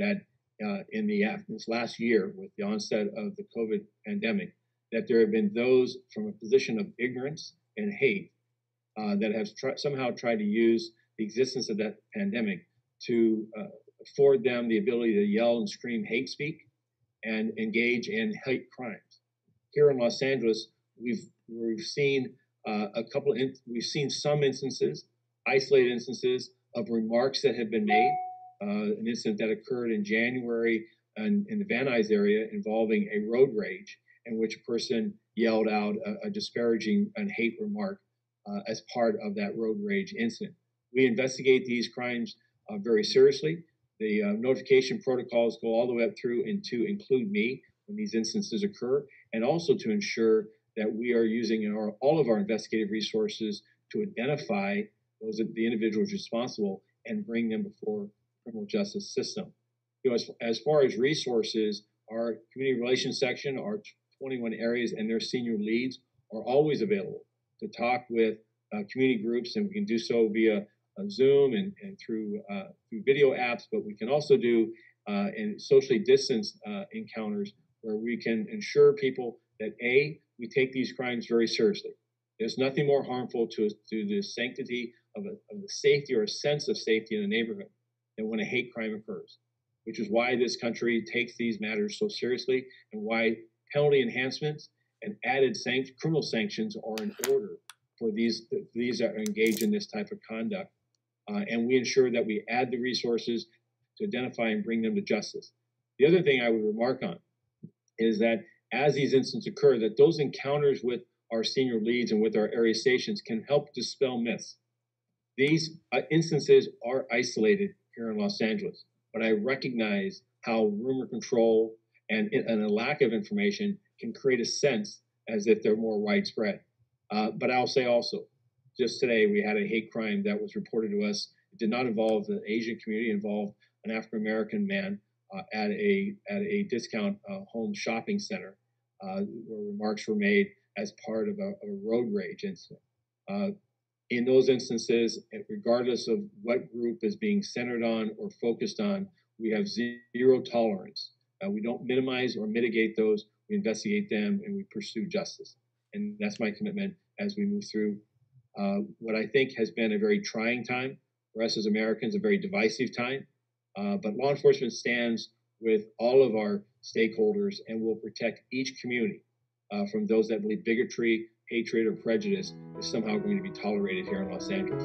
that this last year, with the onset of the COVID pandemic, that there have been those from a position of ignorance and hate that have somehow tried to use the existence of that pandemic to afford them the ability to yell and scream hate speak and engage in hate crimes. Here in Los Angeles, we've seen we've seen some instances, isolated instances of remarks that have been made. An incident that occurred in January in the Van Nuys area involving a road rage in which a person yelled out a disparaging and hate remark as part of that road rage incident. We investigate these crimes very seriously. The notification protocols go all the way up through and to include me when these instances occur, and also to ensure that we are using all of our investigative resources to identify the individuals responsible and bring them before the criminal justice system. As far as resources, our community relations section, our 21 areas and their senior leads are always available to talk with community groups, and we can do so via Zoom and through video apps, but we can also do in socially distanced encounters where we can ensure people that we take these crimes very seriously. There's nothing more harmful to the sanctity of the safety or a sense of safety in a neighborhood than when a hate crime occurs, which is why this country takes these matters so seriously and why penalty enhancements and added criminal sanctions are in order for these that are engaged in this type of conduct. And we ensure that we add the resources to identify and bring them to justice. The other thing I would remark on is that as these incidents occur, that those encounters with our senior leads and with our area stations can help dispel myths. These instances are isolated here in Los Angeles, but I recognize how rumor control and a lack of information can create a sense as if they're more widespread. But I'll say also, just today we had a hate crime that was reported to us. It did not involve the Asian community, it involved an African-American man at a discount home shopping center where remarks were made as part of a road rage incident. In those instances, regardless of what group is being centered on or focused on, we have zero tolerance. We don't minimize or mitigate those. We investigate them and we pursue justice. And that's my commitment as we move through what I think has been a very trying time for us as Americans, a very divisive time. But law enforcement stands with all of our stakeholders and will protect each community from those that believe bigotry, hatred, or prejudice is somehow going to be tolerated here in Los Angeles.